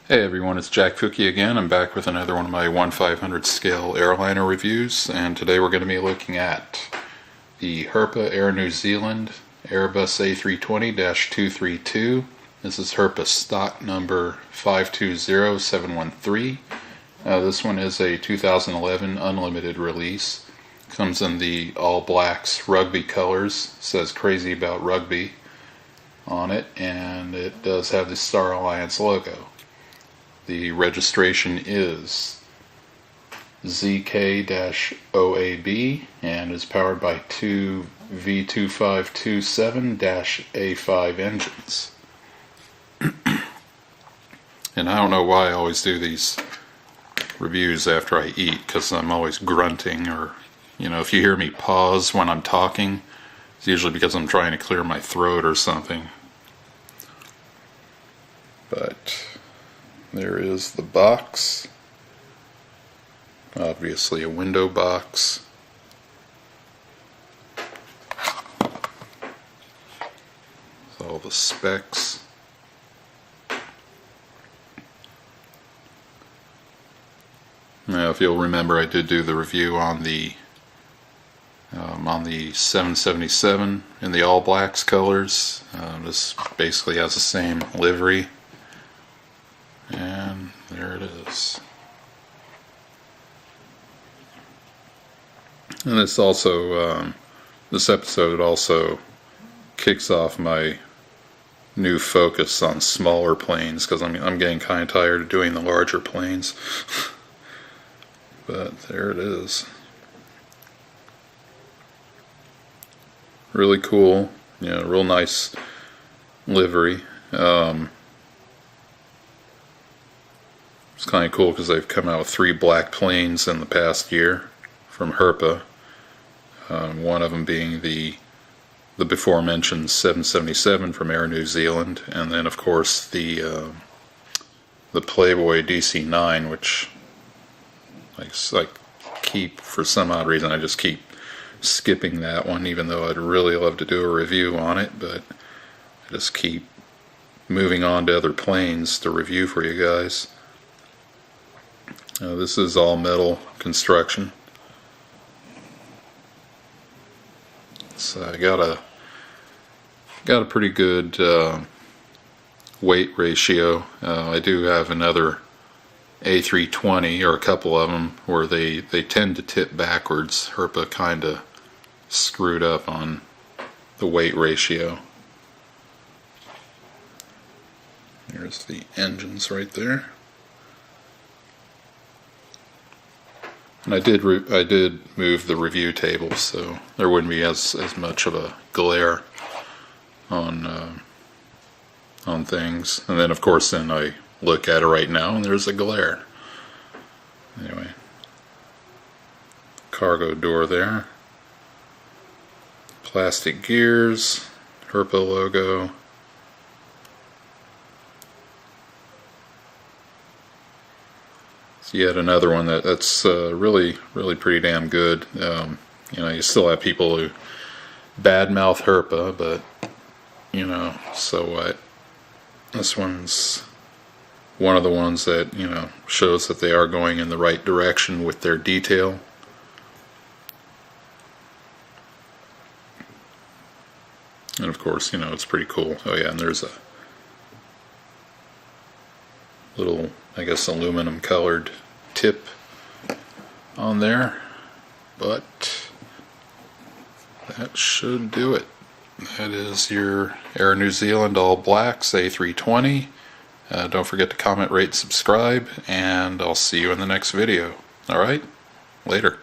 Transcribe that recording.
Hey everyone, it's Jack Cookie again. I'm back with another one of my 1/500 scale airliner reviews, and today we're going to be looking at the Herpa Air New Zealand Airbus A320-232. This is Herpa stock number 520713. This one is a 2011 unlimited release. Comes in the all blacks rugby colors. Says Crazy About Rugby on it, and it does have the Star Alliance logo. The registration is ZK-OAB and is powered by two V2527-A5 engines. And I don't know why I always do these reviews after I eat, because I'm always grunting, or if you hear me pause when I'm talking, it's usually because I'm trying to clear my throat or something. But there is the box. Obviously a window box. With all the specs. Now, if you'll remember, I did do the review on the 777 in the all blacks colors. This basically has the same livery. And there it is. And this also, this episode also kicks off my new focus on smaller planes, because I'm getting kind of tired of doing the larger planes. But there it is. Really cool, real nice livery. It's kind of cool because they've come out with 3 black planes in the past year from Herpa. One of them being the before mentioned 777 from Air New Zealand, and then of course the Playboy DC-9, which I keep, for some odd reason, I just keep skipping that one, even though I'd really love to do a review on it, but I just keep moving on to other planes to review for you guys. This is all metal construction. So I got a pretty good weight ratio. I do have another A320, or a couple of them, where they tend to tip backwards. Herpa kind of screwed up on the weight ratio. Here's the engines right there. And I did move the review table so there wouldn't be as much of a glare on things. And then of course then I look at it right now and there's a glare. Anyway, cargo door there. Plastic gears, Herpa logo. Yet another one that's really pretty damn good. You still have people who badmouth Herpa, but so what? This one's one of the ones that shows that they are going in the right direction with their detail. And of course, it's pretty cool. Oh yeah, and there's a little, I guess, aluminum colored tip on there, but that should do it. That is your Air New Zealand all blacks A320. Don't forget to comment, rate, subscribe, and I'll see you in the next video. Alright, later.